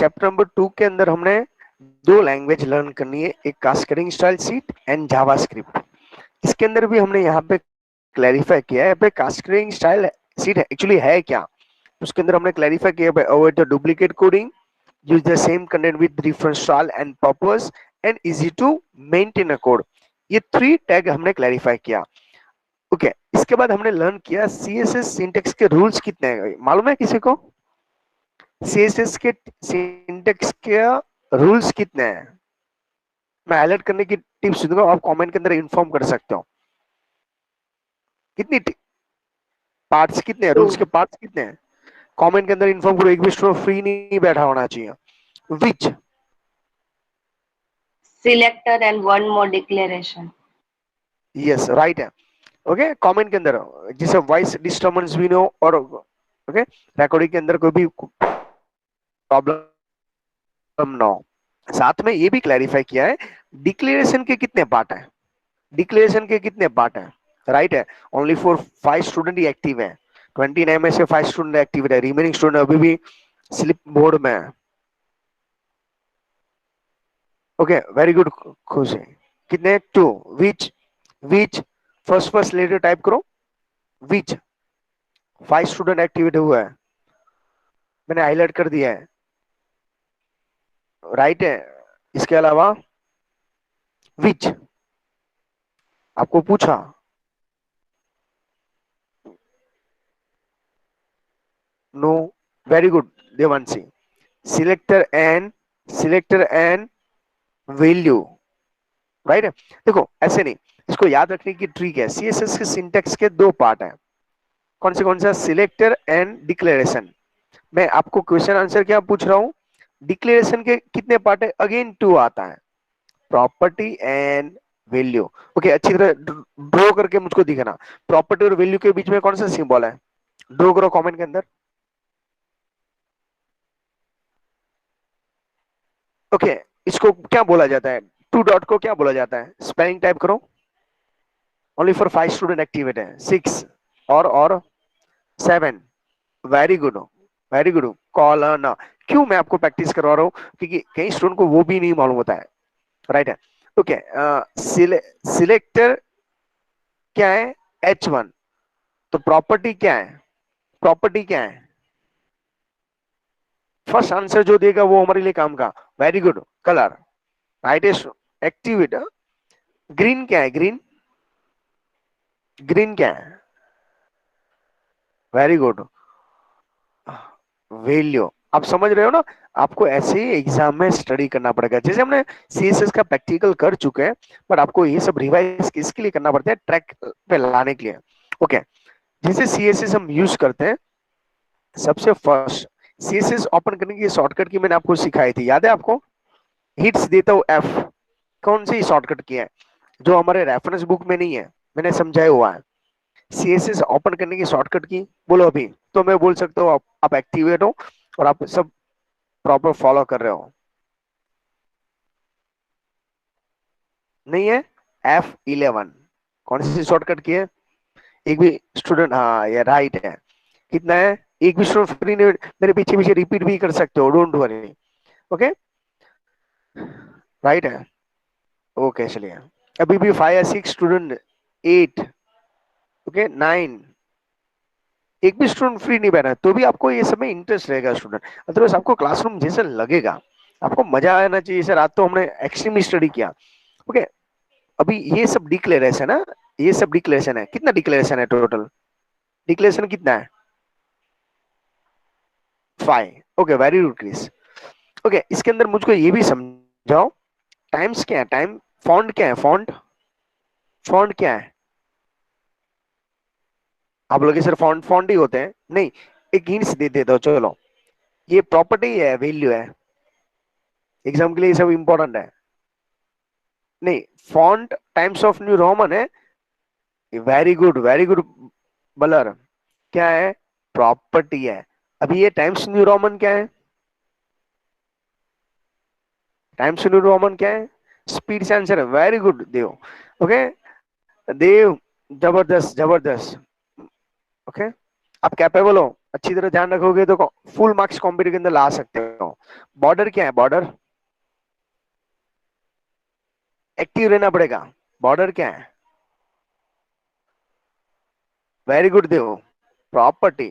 Chapter number 2 के अंदर हमने दो लैंग्वेज लर्न करनी है, एक cascading style sheet and JavaScript. इसके अंदर भी हमने यहाँ पे क्लैरिफाई किया है कास्केडिंग स्टाइल शीट एक्चुअली है क्या। उसके अंदर हमने क्लैरिफाई किया avoid the duplicate coding, use the same content with different style and purpose and easy to maintain a code। ये 3 टैग हमने क्लैरिफाई किया। ओके इसके बाद हमने लर्न किया सीएसएस सिंटेक्स के रूल्स कितने हैं, मालूम है किसी को? सीएसएस के सिंटेक्स के रूल्स कितने हैं? मैं हाईलाइट करने की टिप्स दूंगा, आप कमेंट के अंदर इन्फॉर्म कर सकते हो। कितनी पार्ट्स कितने हैं, रूल्स के पार्ट्स कितने हैं? कमेंट के अंदर इन्फॉर्म करो, एक भी स्टूडेंट फ्री नहीं बैठा होना चाहिए। विच selector and one more declaration। Yes right है। ओके कमेंट के अंदर जिसे वॉइस डिस्टर्बेंस भी हो और ओके रिकॉर्डिंग के अंदर कोई भी प्रॉब्लम ना हो। साथ में ये भी क्लैरिफाई किया है डिक्लेरेशन के कितने पार्ट है, डिक्लेरेशन के कितने पार्ट है, राइट है। Only for 5 student he active है, 29 में से 5 स्टूडेंट एक्टिव है, रिमेनिंग स्टूडेंट अभी भी स्लिप मोड में है। ओके वेरी गुड खुश है। कितने? 2 विच फर्स्ट लेटर टाइप करो, विच 5 स्टूडेंट एक्टिवेट हुआ है, मैंने हाईलाइट कर दिया है, राइट है। इसके अलावा विच आपको पूछा, know very good Devanshi. Selector and value, right है। देखो ऐसे नहीं, इसको याद रखने की ट्रिक है, सीएसएस के सिंटेक्स के दो पार्ट है, कौन सा? Selector and declaration. मैं आपको क्वेश्चन आंसर क्या पूछ रहा हूं, डिक्लेरेशन के कितने पार्ट है? अगेन 2 आता है, प्रॉपर्टी एंड वैल्यू। ओके अच्छी तरह ड्रॉ करके मुझको दिखाना, प्रॉपर्टी और वैल्यू के बीच में कौन सा सिंबल है, ड्रॉ करो कमेंट के अंदर। ओके इसको क्या बोला जाता है, 2 डॉट को क्या बोला जाता है, स्पेलिंग टाइप करो। ओनली फॉर 5 स्टूडेंट एक्टिवेट है, 6 और 7। Very good, very good colon. क्यों मैं आपको प्रैक्टिस करवा रहा हूँ, क्योंकि कई स्टूडेंट को वो भी नहीं मालूम होता है, राइट है। ओके सिलेक्टर क्या है? H1। तो प्रॉपर्टी क्या है, प्रॉपर्टी क्या है? फर्स्ट आंसर जो देगा वो हमारे लिए काम का। वेरी गुड कलर, राइट है। एक्टिवेट ग्रीन क्या है, ग्रीन ग्रीन क्या है? Very good value. आप समझ रहे हो ना, आपको ऐसे ही एग्जाम में स्टडी करना पड़ेगा, जैसे हमने सीएसएस का प्रैक्टिकल कर चुके हैं, बट आपको ये सब रिवाइज किसके लिए करना पड़ता है, ट्रैक पे लाने के लिए। ओके जैसे सीएसएस हम यूज करते हैं, सबसे फर्स्ट सीएसएस ओपन करने की शॉर्टकट की मैंने आपको सिखाई थी, याद है आपको? हिट्स देता हूं एफ, कौन सी शॉर्टकट की है जो हमारे रेफरेंस बुक में नहीं है, मैंने समझाया हुआ है। सीएसएस ओपन करने की शॉर्टकट की बोलो अभी, तो मैं बोल सकता हूँ आप एक्टिवेट हो और आप सब प्रॉपर फॉलो कर रहे हो। नहीं है? F11 कौन सी शॉर्टकट की है? एक भी स्टूडेंट, हाँ ये राइट है। कितना है? एक भी स्टूडेंट फ्री नहीं, मेरे पीछे पीछे रिपीट भी कर सकते हो, डोंट वरी। ओके राइट है। ओके चलिए, अभी भी 5 या 6 स्टूडेंट, 8, ओके 9, एक भी स्टूडेंट फ्री नहीं बैठा, तो भी आपको ये समय इंटरेस्ट रहेगा स्टूडेंट, अदरवाइज आपको क्लासरूम जैसे लगेगा, आपको मजा आना चाहिए। सर आज तो हमने एक्सट्रीमली स्टडी किया। ओके अभी ये सब डिक्लेरेशन है, ये सब डिक्लेरेशन है, कितना डिक्लेरेशन है टोटल? डिक्लेरेशन कितना है? 5। Okay very good Chris. Okay इसके अंदर मुझको ये भी समझाओ, टाइम्स क्या है, टाइम फॉन्ट क्या है, फॉन्ट फॉन्ट क्या है? आप लोग सिर्फ फॉन्ट फॉन्ट ही होते हैं, नहीं एक हिंट्स दे देता हूं चलो, ये प्रॉपर्टी है, वैल्यू है, एग्जाम के लिए सब इंपॉर्टेंट है। नहीं font times of new Roman है, वेरी गुड बलर, क्या है? प्रॉपर्टी है। अभी ये टाइम्स न्यू रोमन क्या है, टाइम्स न्यू रोमन क्या है? स्पीड से आंसर है, वेरी गुड देव। ओके देव जबरदस्त जबरदस्त। ओके आप कैपेबल हो, अच्छी तरह ध्यान रखोगे तो फुल मार्क्स कॉम्पिटिटिव के अंदर ला सकते हो। बॉर्डर क्या है? बॉर्डर एक्टिव रहना पड़ेगा। बॉर्डर क्या है? वेरी गुड देव, प्रॉपर्टी।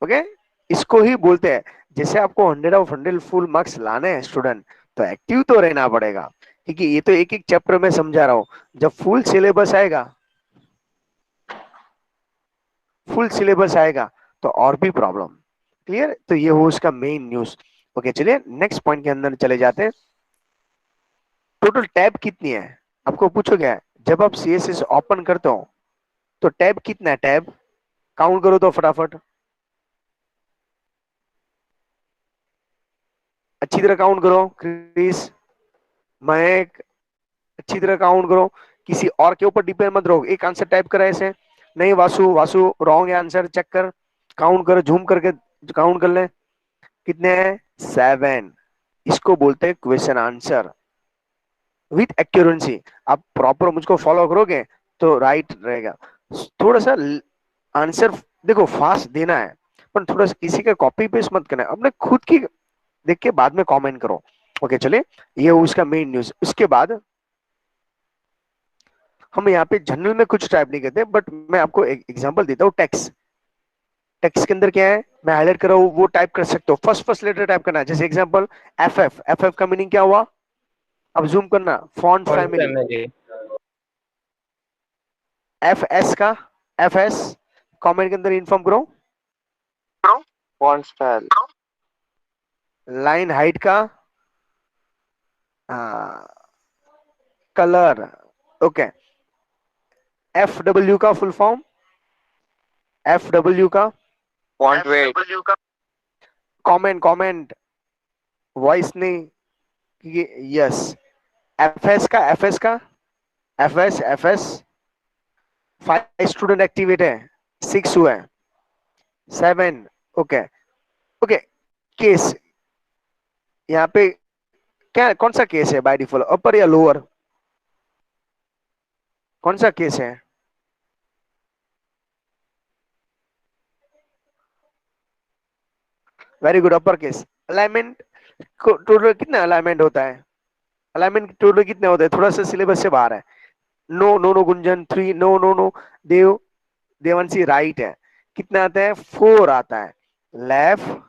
ओके, इसको ही बोलते हैं, जैसे आपको 100 ऑफ 100 फुल मार्क्स लाने हैं स्टूडेंट, तो एक्टिव तो रहना पड़ेगा, क्योंकि ये तो एक एक चैप्टर में समझा रहा हूं। जब फुल सिलेबस आएगा तो और भी प्रॉब्लम। क्लियर? तो ये हो उसका मेन न्यूज। ओके, चलिए नेक्स्ट पॉइंट के अंदर चले जाते हैं। टोटल टैब कितनी है? आपको पूछोगे जब आप सीएसएस ओपन करते हो तो टैब कितना है? टैब काउंट करो तो फटाफट, अच्छी तरह काउंट करो। क्रिस, मयंक, अच्छी तरह काउंट करो। किसी और के ऊपर डिपेंड मत रहो। एक आंसर टाइप करा ऐसे नहीं, वासु वासु रॉन्ग है आंसर, चेक कर, काउंट कर, झूम करके काउंट कर ले। कितने हैं? 7। इसको बोलते हैं क्वेश्चन आंसर विथ एक्यूरेंसी। आप प्रॉपर मुझको फॉलो करोगे तो राइट रहेगा। थोड़ा सा आंसर देखो फास्ट देना है, पर थोड़ा सा किसी का कॉपी पेस्ट मत करना है, अपने खुद की देख के बाद में कमेंट करो। ओके चलिए, ये उसका मेन न्यूज। उसके बाद हम यहाँ पे जनरल में कुछ टाइप नहीं करते, बट मैं आपको एक एग्जांपल देता हूँ। टेक्स्ट, टेक्स्ट के अंदर क्या है मैं हाईलाइट कर रहा हूँ, वो टाइप कर सकते हो। फर्स्ट फर्स्ट लेटर टाइप करना है, जैसे example F F. F F का मीनिंग क्या हुआ? अब जूम करना, font font family. Family. F S का, एफ एस कमेंट के अंदर इन्फॉर्म करो। Font style. लाइन हाइट का कलर। ओके, एफ डब्ल्यू का फुल फॉर्म, एफ डब्ल्यू का font weight. Comment, comment voice नहीं, यस। एफ एस का, एफ एस का, F S, F S 5 student activate है, 6 हुए, 7। ओके ओके, केस यहाँ पे क्या, कौन सा केस है बाय डिफॉल्ट, अपर या लोअर? कौन सा केस है? Very good, upper case. Alignment total कितना अलाइनमेंट होता है? अलाइनमेंट टोटल कितने होते हैं? थोड़ा सा सिलेबस से बाहर है। No no no Gunjan 3, no no no Dev, Devanshi right है। कितना आता है? 4 आता है। Left,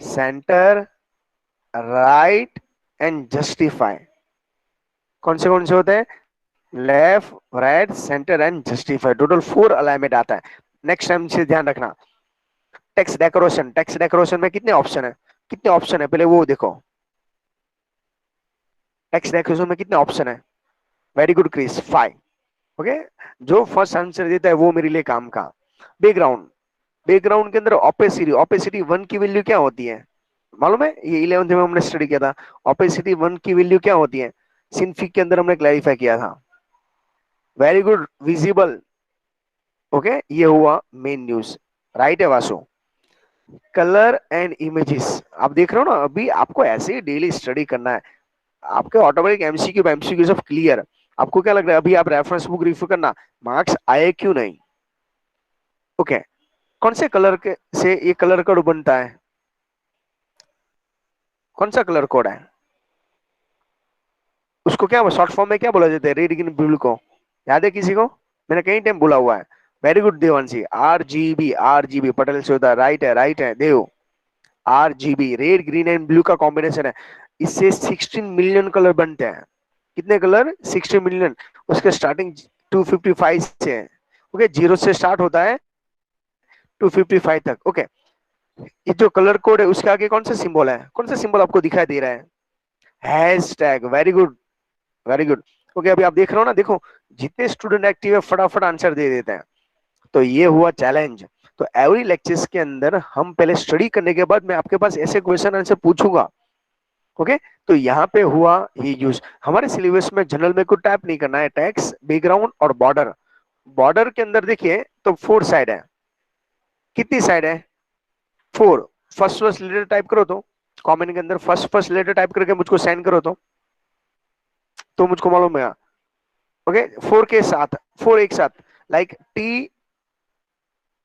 centre, right and justify. कौन से होते हैं? Left, right, centre and justify. Total 4 alignment आता है। नेक्स्ट टाइम से ध्यान रखना। टेक्स्ट डेकोरेशन, टेक्स्ट डेकोरेशन में कितने ऑप्शन है? कितने ऑप्शन है पहले वो देखो। टेक्स्ट डेकोरेशन में कितने ऑप्शन है? Very good Chris, 5। ओके, जो फर्स्ट आंसर देता है वो मेरे लिए काम का। बैकग्राउंड, बैकग्राउंड के अंदर ओपेसिटी, ओपेसिटी 1 की वैल्यू क्या होती है मालूम है? ये 11th में हमने स्टडी किया था। ओपेसिटी 1 की वैल्यू क्या होती है? सिंफिक के अंदर हमने क्लैरिफाई किया था। Very good, visible. ओके, ये हुआ मेन न्यूज। राइट है वासु? कलर एंड इमेजेस, आप देख रहे हो ना, अभी आपको ऐसे ही डेली स्टडी करना है। आपके ऑटोमेटिक एमसीक्यू एमसीक्यू सब क्लियर। आपको क्या लग रहा है अभी आप रेफरेंस बुक रिव्यू करना, मार्क्स आए क्यों नहीं? ओके, कौन से कलर के से ये कलर कोड बनता है? कौन सा कलर कोड है? उसको क्या शॉर्ट फॉर्म में क्या बोला जाता है? रेड ग्रीन ब्लू को याद है किसी को? मैंने कई टाइम बोला हुआ है। Very good Devanshi, RGB, RGB पटेल से होता है। राइट है, राइट है Dev. RGB red green and blue का कॉम्बिनेशन है। इससे 16 मिलियन कलर बनते हैं। कितने कलर? 16 मिलियन। उसके स्टार्टिंग 255 से है। ओके, जीरो से स्टार्ट होता है 255 तक। ओके, ये जो कलर कोड है उसके आगे कौन सा सिंबल है? कौन सा सिंबल आपको दिखाई दे रहा है? Hash tag. Very good, very good. Okay, अभी आप देख रहे हो ना, देखो जितने स्टूडेंट एक्टिव है फटाफट आंसर दे देते हैं। तो ये हुआ चैलेंज। तो एवरी लेक्चर्स के अंदर हम पहले स्टडी करने के बाद मैं आपके पास ऐसे क्वेश्चन आंसर पूछूंगा। ओके, तो यहाँ पे हुआ ये यूज। हमारे सिलेबस में जनरल में कुछ टाइप नहीं करना है। टेक्स्ट, बैकग्राउंड और बॉर्डर। बॉर्डर के अंदर देखिए तो 4 साइड है। कितनी साइड है? 4। फर्स्ट फर्स्ट लेटर टाइप करो तो कमेंट के अंदर फर्स्ट फर्स्ट लेटर टाइप करके मुझको सेंड करो तो मुझको मालूम है। ओके, 4 के साथ, 4 एक साथ, like T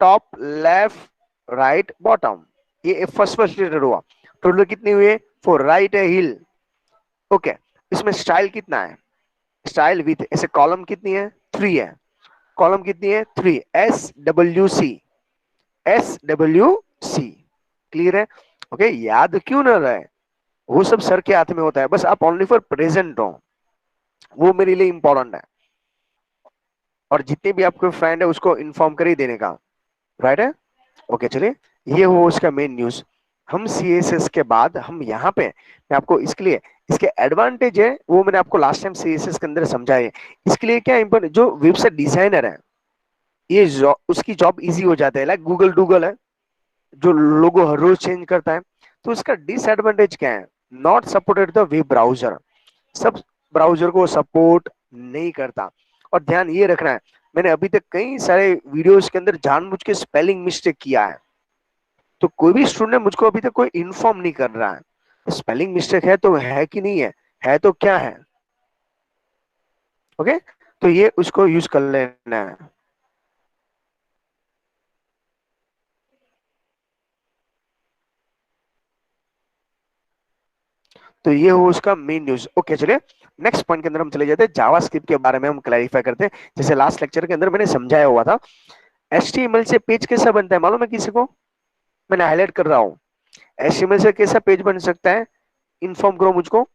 top, left, right, bottom, ये फर्स्ट फर्स्ट लेटर हुआ। टोटल कितनी हुई है? 4। राइट है हिल। ओके, इसमें स्टाइल कितना है? स्टाइल विथ ऐसे कॉलम कितनी है? 3 है। कॉलम कितनी है? 3। SWC, SWC, क्लियर है? ओके, याद क्यों ना रहे, वो सब सर के हाथ में होता है, बस आप ओनली फॉर प्रेजेंट हो, वो मेरे लिए इंपॉर्टेंट है। और जितने भी आपके फ्रेंड है उसको इन्फॉर्म कर ही देने का, राइट है? ओके, चलिए, ये हो उसका मेन न्यूज। हम CSS के बाद हम यहाँ पे, मैं आपको इसके लिए, इसके एडवांटेज है वो मैंने आपको लास्ट टाइम CSS के अंदर समझाया। इसके लिए क्या इंपॉर्टेंट, जो वेबसाइट डिजाइनर है, ये उसकी जॉब इजी हो जाता है। लाइक गूगल डूगल है जो लोगो हर रोज चेंज करता है। तो इसका डिसएडवांटेज क्या है? Not supported the web browser, सब ब्राउजर को सपोर्ट नहीं करता। और ध्यान ये रखना है, मैंने अभी तक कई सारे वीडियोस के अंदर जानबूझ के स्पेलिंग मिस्टेक किया है, तो कोई भी स्टूडेंट मुझको अभी तक कोई इन्फॉर्म नहीं कर रहा है स्पेलिंग मिस्टेक है तो है कि नहीं है, है तो क्या है। ओके, तो ये उसको यूज कर लेना है। तो ये हो उसका मेन न्यूज। ओके, चलिए नेक्स्ट पॉइंट के अंदर हम चले जाते हैं, जावास्क्रिप्ट के बारे में हम क्लैरिफाई करते हैं। जैसे लास्ट लेक्चर के अंदर मैंने समझाया हुआ था, HTML से पेज कैसा बनता है मालूम है किसी को? मैंने हाईलाइट कर रहा हूँ, HTML से कैसा पेज बन सकता है, इन्फॉर्म करो मुझको।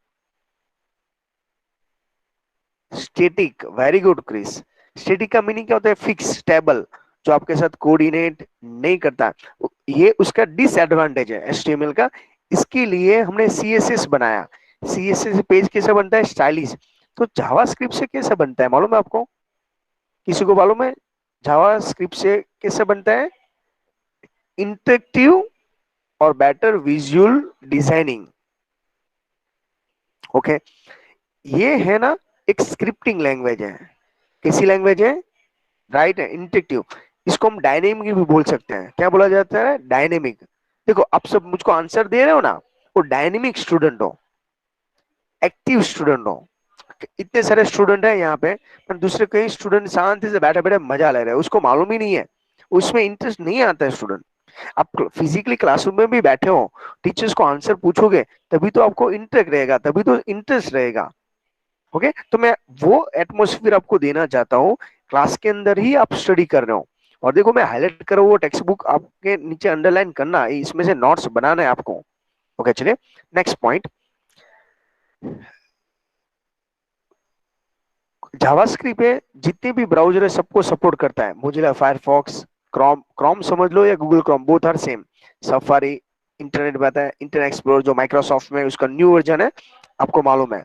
Static, very good Chris. Static का मीनिंग क्या होता है? फिक्स, स्टेबल, जो आपके साथ कोऑर्डिनेट नहीं करता। ये उसका डिसएडवांटेज है HTML का। इसके लिए हमने CSS बनाया। CSS से पेज कैसा बनता है? स्टाइलिश। तो जावास्क्रिप्ट से कैसा बनता है मालूम है आपको? किसी को मालूम है जावास्क्रिप्ट से कैसे बनता है? इंटरेक्टिव और बेटर विजुअल डिजाइनिंग। ओके, ये है ना, एक स्क्रिप्टिंग लैंग्वेज है। कैसी लैंग्वेज है? राइट है, इंटरेक्टिव। इसको हम डायनेमिक भी बोल सकते हैं। क्या बोला जाता है? डायनेमिक। देखो, आप सब मुझको आंसर दे रहे हो ना, वो डायनेमिक स्टूडेंट हो, एक्टिव स्टूडेंट हो। इतने सारे स्टूडेंट है यहाँ पे, पर दूसरे कई स्टूडेंट शांति से बैठे बैठे मजा ले रहे हैं, उसको मालूम ही नहीं है, उसमें इंटरेस्ट नहीं आता है स्टूडेंट। आप फिजिकली क्लासरूम में भी बैठे हो, टीचर्स को आंसर पूछोगे, तभी तो आपको इंटरेस्ट रहेगा, तभी तो इंटरेस्ट रहेगा। ओके, तो मैं वो एटमोसफियर आपको देना चाहता हूँ, क्लास के अंदर ही आप स्टडी कर रहे हो। और देखो, मैं हाईलाइट कर रहा हूँ, वो टेक्स्ट बुक आपके नीचे अंडरलाइन करना, इसमें से नोट्स बनाना है आपको। ओके, चलिए नेक्स्ट पॉइंट। जावास्क्रिप्ट है, जितने भी ब्राउजर है सबको सपोर्ट करता है। मोजिला फायरफॉक्स, क्रोम, क्रोम समझ लो या Google Chrome, both are same. Safari, internet पे आता है, इंटरनेट एक्सप्लोरर जो माइक्रोसॉफ्ट में उसका न्यू वर्जन है, आपको मालूम है।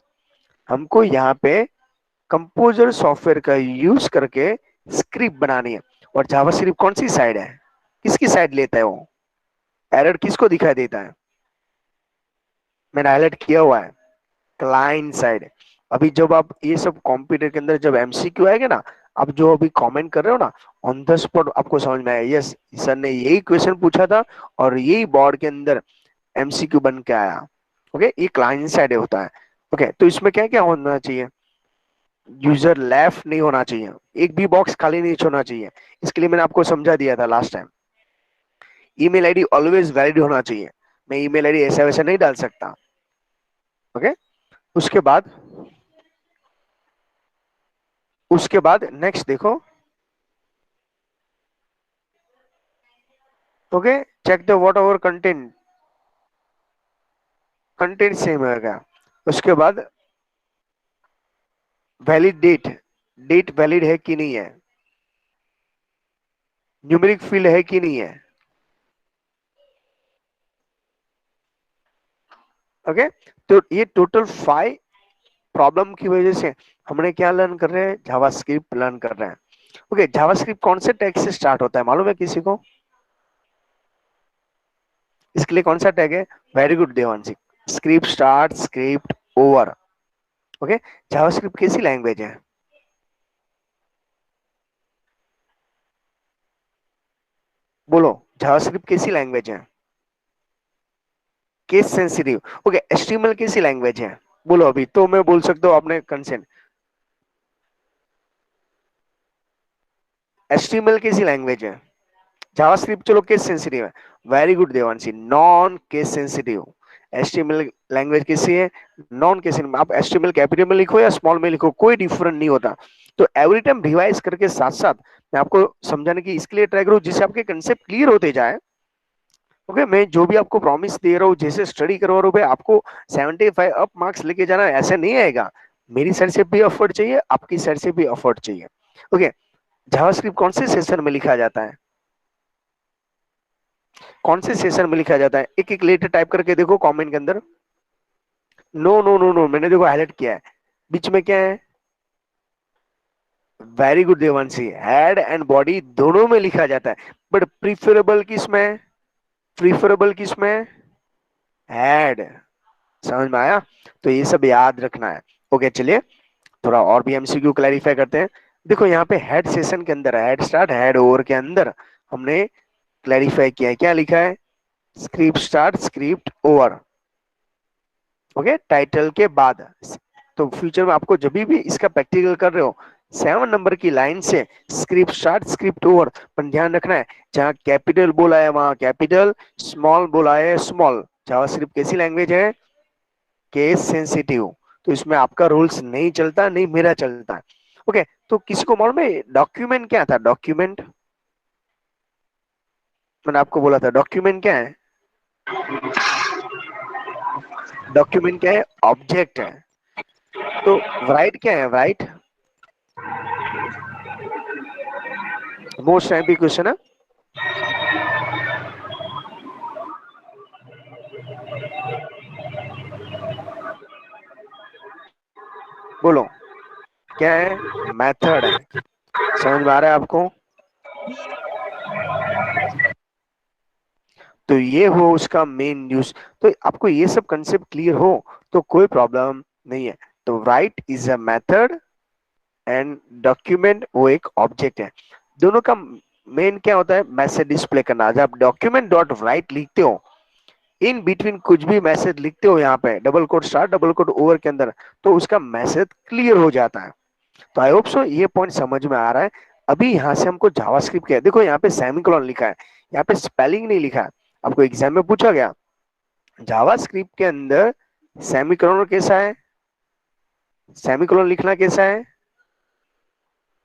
हमको यहाँ पे कंपोजर सॉफ्टवेयर का यूज करके स्क्रिप्ट बनानी है। और जावास्क्रिप्ट कौन सी साइड है, किसकी साइड लेता है वो? एरर किसको दिखाई देता है? मैंने हाईलाइट किया हुआ है, क्लाइंट साइड। अभी जब आप ये सब कंप्यूटर के अंदर जब MCQ आएगा ना, आप जो अभी कमेंट कर रहे हो ना, ऑन द स्पॉट आपको समझ में आया, यस सर ने यही क्वेश्चन पूछा था और यही बोर्ड के अंदर MCQ बन के आया। ओके, ये क्लाइंट साइड होता है। ओके, तो इसमें क्या क्या होना चाहिए? यूजर लेफ्ट नहीं होना चाहिए, एक भी बॉक्स खाली नहीं छोड़ना चाहिए। इसके लिए मैंने आपको समझा दिया था last time. Email ID always valid होना चाहिए, मैं ईमेल आईडी ऐसा वैसा नहीं डाल सकता। ओके, उसके बाद, उसके बाद नेक्स्ट देखो। Okay, check the whatever content, content same रहेगा। उसके बाद वैलिड डेट, डेट वैलिड है कि नहीं है, न्यूमेरिक फील्ड है कि नहीं है। ओके, तो ये टोटल 5 प्रॉब्लम की वजह से हमने क्या लर्न कर रहे हैं? जावास्क्रिप्ट लर्न कर रहे हैं। ओके, जावास्क्रिप्ट कौन से टैग से स्टार्ट होता है मालूम है किसी को? इसके लिए कौन सा टैग है? Very good Devanshi, script start, script over. Okay, JavaScript कैसी लैंग्वेज है? बोलो, जावास्क्रिप्ट कैसी लैंग्वेज है? Case sensitive. ओके, HTML कैसी लैंग्वेज है? बोलो, अभी तो मैं बोल सकता हूँ आपने कंसेंट। HTML कैसी लैंग्वेज है? जावास्क्रिप्ट चलो केस सेंसिटिव है, very good Devanshi, non case sensitive. HTML language कैसी है, नॉन केस। आप एचटीएमएल कैपिटल में लिखो या स्मॉल में लिखो, कोई डिफरेंट नहीं होता। तो एवरी टाइम रिवाइज करके साथ साथ मैं आपको समझाने की इसके लिए ट्राई करूँ जिससे आपके कंसेप्ट क्लियर होते जाए। ओके, मैं जो भी आपको प्रॉमिस दे रहा हूँ, जैसे स्टडी करवा रहा हूँ भाई, आपको 75 अप मार्क्स लेके जाना, ऐसे नहीं आएगा। मेरी साइड से भी एफर्ट चाहिए, आपकी साइड से भी एफर्ट चाहिए। ओके, जावास्क्रिप्ट कौन से सेशन में लिखा जाता है, कौन से सेशन में लिखा जाता है? एक एक लेटर टाइप करके देखो कमेंट के अंदर। नो नो नो नो, मैंने देखो हाईलाइट किया है। बीच में क्या है? Very good Devanshi, head and body दोनों में लिखा जाता है, बट प्रीफरेबल किस में? प्रीफरेबल किस में? हेड। समझ में आया? तो ये सब याद रखना है। ओके, चलिए थोड़ा और भी एमसीक्यू क्लैरिफाई करते हैं। देखो यहाँ पे हेड सेशन के अंदर, हेड स्टार्ट हेड ओवर के अंदर हमने क्लैरिफाई किया है, क्या लिखा है? Script start script over. Okay, title के बाद। तो फ्यूचर में आपको जब भी इसका प्रैक्टिकल कर रहे हो, 7 नंबर की लाइन से स्क्रिप्ट स्टार्ट स्क्रिप्ट ओवर, पर ध्यान रखना है जहां कैपिटल बोला है वहां कैपिटल, स्मॉल बोला है स्मॉल। जावास्क्रिप्ट कैसी लैंग्वेज है? Case sensitive. तो इसमें आपका रूल्स नहीं चलता, नहीं मेरा चलता है। ओके, तो किसी को मालूम है डॉक्यूमेंट क्या था? डॉक्यूमेंट, मैंने आपको बोला था डॉक्यूमेंट क्या है? डॉक्यूमेंट क्या है? ऑब्जेक्ट है। तो राइट क्या है? राइट मोस्ट टाइम क्वेश्चन है। बोलो क्या है? मेथड है। समझ में आ रहा है आपको? तो ये हो उसका मेन यूज। तो आपको ये सब कंसेप्ट क्लियर हो तो कोई प्रॉब्लम नहीं है। तो right is a method and document वो एक ऑब्जेक्ट है। दोनों का मेन क्या होता है? मैसेज डिस्प्ले करना। जब आप डॉक्यूमेंट डॉट राइट लिखते हो, इन बिटवीन कुछ भी मैसेज लिखते हो यहाँ पे double quote start double quote over के अंदर, तो उसका मैसेज क्लियर हो जाता है। तो आई होप सो ये पॉइंट समझ में आ रहा है। अभी यहाँ से हमको जावास्क्रिप्ट क्या है, देखो यहाँ पे सेमीकोलन लिखा है, यहाँ पे स्पेलिंग नहीं लिखा है। आपको एग्जाम में पूछा गया जावास्क्रिप्ट के अंदर सेमीकोलन कैसा है? सेमीकोलन लिखना कैसा है?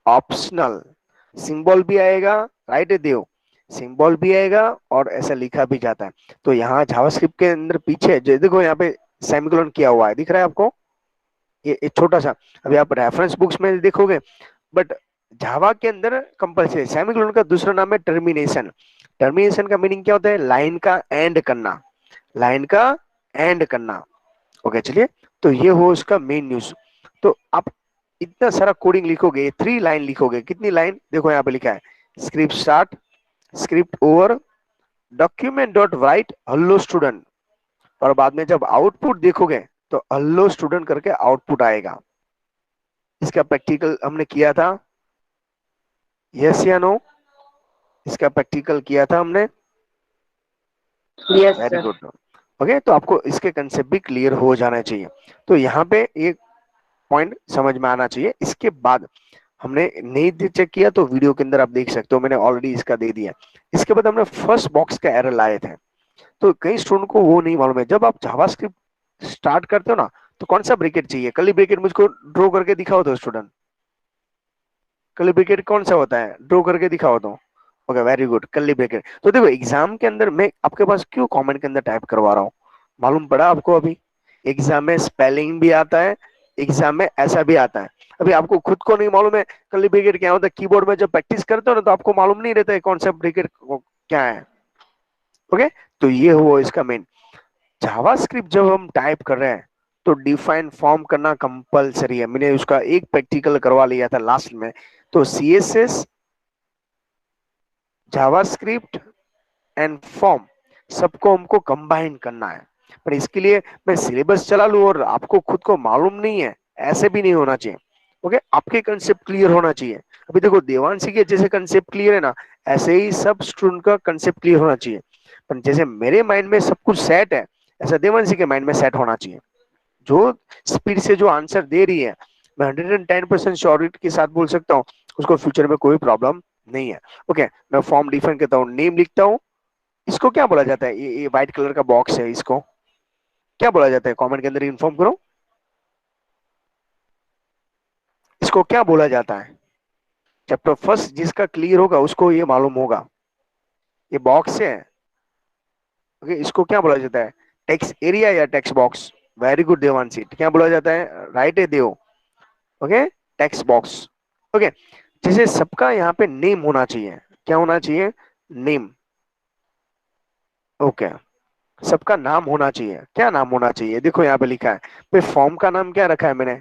ऑप्शनल। सिंबल भी आएगा, राइट देव, सिंबल भी आएगा और ऐसा लिखा भी जाता है। तो यहाँ जावास्क्रिप्ट के अंदर पीछे देखो यहाँ पे सेमीकोलन किया हुआ है, दिख रहा है आपको? ये छोटा सा, अभी आप रेफरेंस बुक्स में देखोगे, बट जावा के अंदर कंपल्सरी। सेमीकोलन का दूसरा नाम है टर्मिनेशन। टर्मिनेशन का मीनिंग क्या होता है? लाइन का एंड करना, लाइन का एंड करना। ओके, चलिए, तो ये हो उसका मेन न्यूज। तो आप इतना सारा कोडिंग लिखोगे, 3 लाइन लिखोगे, कितनी लाइन? देखो यहाँ पे लिखा है script start script over document dot right hello student, और बाद में जब आउटपुट देखोगे तो हेलो स्टूडेंट करके आउटपुट आएगा। इसका प्रैक्टिकल हमने किया था, यस या नो? इसका प्रैक्टिकल किया था हमने। Yes, very sir. Good. Okay, तो आपको इसके कंसेप्ट भी क्लियर हो जाना चाहिए। तो यहाँ पे एक पॉइंट समझ में आना चाहिए। इसके बाद हमने नहीं चेक किया तो वीडियो के अंदर आप देख सकते हो, मैंने ऑलरेडी इसका दे दिया। इसके बाद हमने फर्स्ट बॉक्स का एरर लाए थे। तो कई स्टूडेंट को वो नहीं मालूम है, जब आप जावास्क्रिप्ट स्टार्ट करते हो ना, तो कौन सा ब्रैकेट चाहिए? कर्ली ब्रैकेट मुझको ड्रॉ करके दिखाओ तो स्टूडेंट, कर्ली ब्रैकेट कौन सा होता है? ड्रॉ करके दिखाओ तो। Okay, very good, curly bracket. तो देखो एग्जाम के अंदर मैं आपके पास क्यों कमेंट के अंदर टाइप करवा रहा हूँ, मालूम पड़ा आपको? अभी एग्जाम में स्पेलिंग भी आता है, एग्जाम में ऐसा भी आता है। अभी आपको खुद को नहीं मालूम है कर्ली ब्रैकेट क्या होता है, कीबोर्ड में जब प्रैक्टिस करते हो ना तो आपको मालूम नहीं रहता है कौन सा ब्रैकेट क्या है। ओके, तो ये हुआ इसका मेन। जावास्क्रिप्ट जब हम टाइप कर रहे हैं तो डिफाइन फॉर्म करना कंपलसरी है। मैंने उसका एक प्रैक्टिकल करवा लिया था लास्ट में। तो सीएसएस, जावास्क्रिप्ट एंड फॉर्म सबको हमको कंबाइन करना है। पर इसके लिए मैं सिलेबस चला लूं और आपको खुद को मालूम नहीं है, ऐसे भी नहीं होना चाहिए। ओके, आपके कंसेप्ट क्लियर होना चाहिए। अभी देखो देवांशी के जैसे कंसेप्ट क्लियर है ना, ऐसे ही सब स्टूडेंट का कंसेप्ट क्लियर होना चाहिए। पर जैसे मेरे माइंड में सब कुछ सेट है, ऐसा देवांशी के माइंड में सेट होना चाहिए। जो स्पीड से जो आंसर दे रही है, मैं 110% श्योरिटी के साथ बोल सकता हूँ उसको फ्यूचर में कोई प्रॉब्लम नहीं है। ओके, मैं फॉर्म डिफाइन करता हूँ, नेम लिखता हूँ। इसको क्या बोला जाता है? ये व्हाइट कलर का बॉक्स है, इसको क्या बोला जाता है? कमेंट के अंदर इन्फॉर्म करो, इसको क्या बोला जाता है? चैप्टर फर्स्ट जिसका क्लियर होगा उसको ये मालूम होगा। ये बॉक्स है, ओके, इसको क्या बोला जाता है? टेक्स्ट एरिया या text box? Very good Devanshi, क्या बोला जाता है? राइट है Dev. Okay, text box. Okay, जैसे सबका यहाँ पे नेम होना चाहिए। क्या होना चाहिए? नेम। ओके, सबका नाम होना चाहिए। क्या नाम होना चाहिए? देखो यहाँ पे लिखा है भाई, फॉर्म का नाम क्या रखा है मैंने?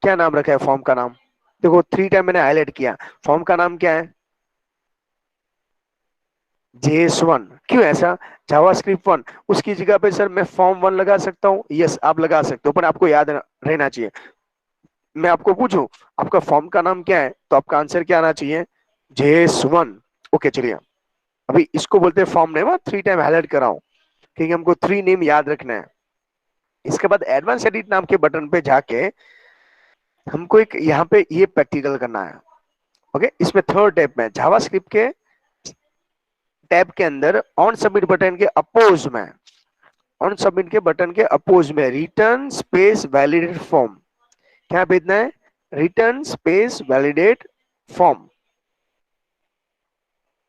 क्या नाम रखा है फॉर्म का नाम? देखो 3 टाइम मैंने हाईलाइट किया। फॉर्म का नाम क्या है? JS1। क्यों ऐसा? जावास्क्रिप्ट 1। उसकी जगह पे सर मैं फॉर्म 1 लगा सकता हूँ। यस, आप लगा सकते हो, पर आपको याद रहना चाहिए। मैं आपको पूछूं आपका फॉर्म का नाम क्या है, तो आपका आंसर क्या आना चाहिए? JS1। ओके, चलिए, अभी इसको बोलते हैं फॉर्म नेम। 3 टाइम हाईलाइट कर रहा हूँ क्योंकि हमको 3 नेम याद रखना है। इसके बाद एडवांस एडिट नाम के बटन पे जाके हमको एक यहाँ पे ये प्रैक्टिकल करना है। ओके, इसमें थर्ड टैब में जावास्क्रिप्ट के टैब के अंदर ऑन सबमिट बटन के अपोज में, ऑन सबमिट के बटन के अपोज में रिटर्न स्पेस वैलिडेट फॉर्म, क्या भेजना है? Return space validate form.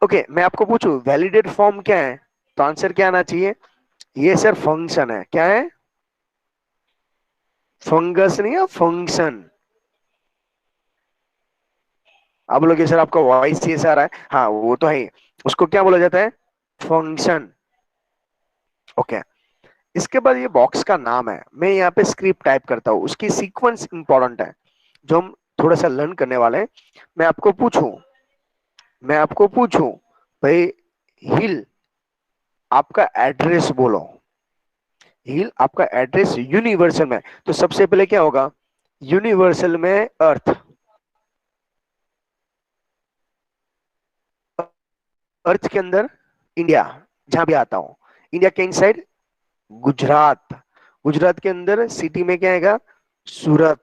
Okay, मैं आपको पूछूं वैलिडेट फॉर्म क्या है, तो आंसर क्या आना चाहिए? ये सर फंक्शन है। क्या है? फंगस नहीं है, फंक्शन। आप लोग सर आपका वॉइस ये आ रहा है, हाँ वो तो है ही। उसको क्या बोला जाता है? फंक्शन। ओके, इसके बाद ये बॉक्स का नाम है। मैं यहाँ पे स्क्रिप्ट टाइप करता हूँ, उसकी सीक्वेंस इंपॉर्टेंट है जो हम थोड़ा सा लर्न करने वाले हैं। मैं आपको पूछूं भाई, हिल आपका एड्रेस बोलो। हिल आपका एड्रेस यूनिवर्सल में, तो सबसे पहले क्या होगा? यूनिवर्सल में अर्थ, अर्थ के अंदर इंडिया, जहां भी आता हूं। इंडिया के इनसाइड गुजरात, गुजरात के अंदर सिटी में क्या आएगा? सूरत,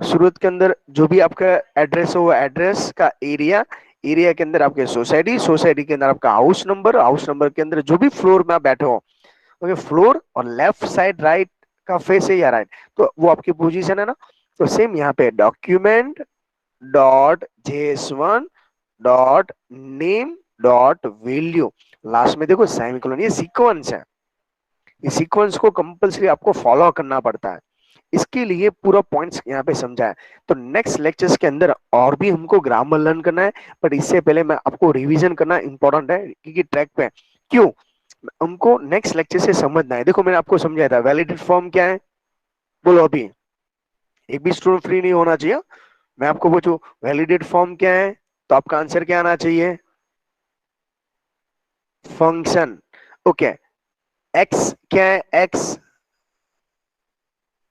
सूरत के अंदर जो भी आपका एड्रेस हो वो एड्रेस का एरिया, एरिया के अंदर आपके सोसाइटी, सोसाइटी के अंदर आपका हाउस नंबर, हाउस नंबर के अंदर जो भी फ्लोर में आप बैठे हो, ओके, फ्लोर और लेफ्ट साइड राइट का फेस है या राइट, तो वो आपकी पोजीशन है ना। तो सेम यहाँ पे document dot JS1 dot name dot value, last में देखो सेमीकोलन। ये सीक्वेंस है, इस सीक्वेंस को कंपलसरी आपको फॉलो करना पड़ता है। इसके लिए पूरा पॉइंट्स यहाँ पे समझा है। तो नेक्स्ट लेक्चर्स के अंदर और भी हमको ग्रामर लर्न करना है, बट इससे पहले मैं आपको रिवीजन करना इंपॉर्टेंट है क्योंकि ट्रैक पे। क्यों? हमको नेक्स्ट लेक्चर से समझना है। देखो मैंने आपको समझाया था वैलिडेट फॉर्म क्या है, बोलो अभी। एक भी स्टूडेंट फ्री नहीं होना चाहिए। मैं आपको पूछूं वैलिडेट फॉर्म क्या है, तो आपका आंसर क्या आना चाहिए? फंक्शन। ओके, एक्स क्या है? एक्स,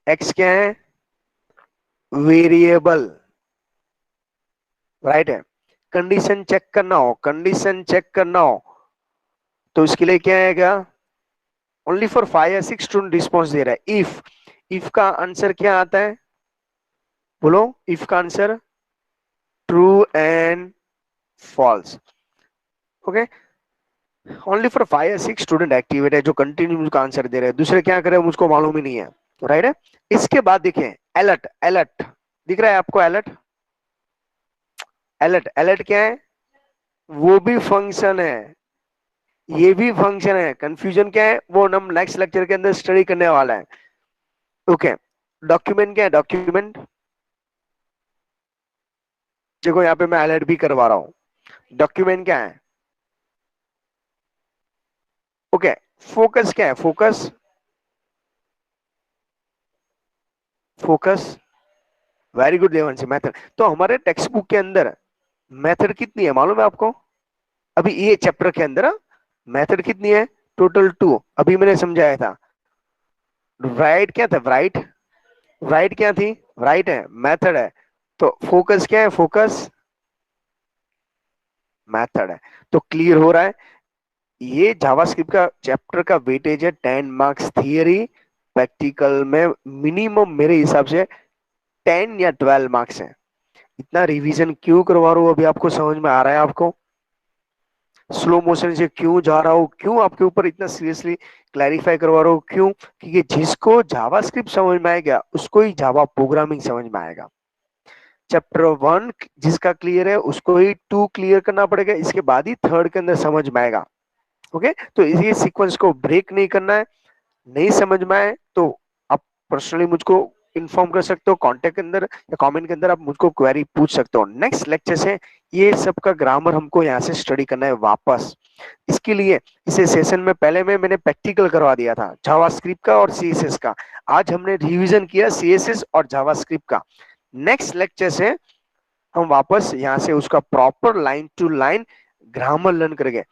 एक्स क्या है? वेरिएबल, राइट है। कंडीशन चेक करना हो, कंडीशन चेक करना हो तो इसके लिए क्या आएगा? ओनली फॉर 5 या 6 स्टूडेंट रिस्पॉन्स दे रहा है। इफ का आंसर क्या आता है? बोलो, इफ का answer true and false. Okay, only for 5 या 6 स्टूडेंट एक्टिवेट है जो कंटिन्यू का आंसर दे रहे हैं, दूसरे क्या करे मुझको मालूम ही नहीं है, राइट है। इसके बाद देखिए अलर्ट, अलर्ट दिख रहा है आपको? अलर्ट, अलर्ट, अलर्ट क्या है? वो भी फंक्शन है, ये भी फंक्शन है। कंफ्यूजन क्या है वो हम नेक्स्ट लेक्चर के अंदर स्टडी करने वाला है। ओके, डॉक्यूमेंट क्या है? डॉक्यूमेंट देखो यहाँ पे मैं अलर्ट भी करवा रहा हूँ। डॉक्यूमेंट क्या है? ओके, फोकस क्या है? Focus, focus, very good Devanshi. Method, तो हमारे टेक्स्ट बुक के अंदर मेथड कितनी है मालूम है आपको? अभी ये चैप्टर के अंदर मेथड कितनी है? टोटल 2। अभी मैंने समझाया था। राइट क्या था? राइट, राइट क्या थी? राइट है, मेथड है। तो फोकस क्या है? फोकस मेथड है। तो क्लियर हो रहा है, ये जावास्क्रिप्ट का चैप्टर का वेटेज है 10 मार्क्स थियरी, प्रैक्टिकल में मिनिमम मेरे हिसाब से 10 या 12 मार्क्स है। इतना रिवीजन क्यों करवा रहा हूँ, अभी आपको समझ में आ रहा है? आपको स्लो मोशन से क्यों जा रहा हूँ, क्यों आपके ऊपर इतना सीरियसली क्लैरिफाई करवा रहा हूँ, क्यों? क्योंकि जिसको जावास्क्रिप्ट समझ में आएगा उसको ही जावा प्रोग्रामिंग समझ में आएगा। चैप्टर 1 जिसका क्लियर है उसको ही 2 क्लियर करना पड़ेगा, इसके बाद ही 3rd के अंदर समझ में आएगा। ओके, तो इसी सीक्वेंस को ब्रेक नहीं करना है। नहीं समझ में आए तो आप पर्सनली मुझको इन्फॉर्म कर सकते हो कांटेक्ट के अंदर या कमेंट के अंदर, आप मुझको क्वेरी पूछ सकते हो। नेक्स्ट लेक्चर से ये सब का ग्रामर हमको यहाँ से स्टडी करना है वापस। इसके लिए इसे सेशन में पहले में मैंने प्रैक्टिकल करवा दिया था जावास्क्रिप्ट का और सीएसएस का। आज हमने रिवीजन किया सीएसएस और जावास्क्रिप्ट का। नेक्स्ट लेक्चर से हम वापस यहाँ से उसका proper line to line grammar learn करेंगे।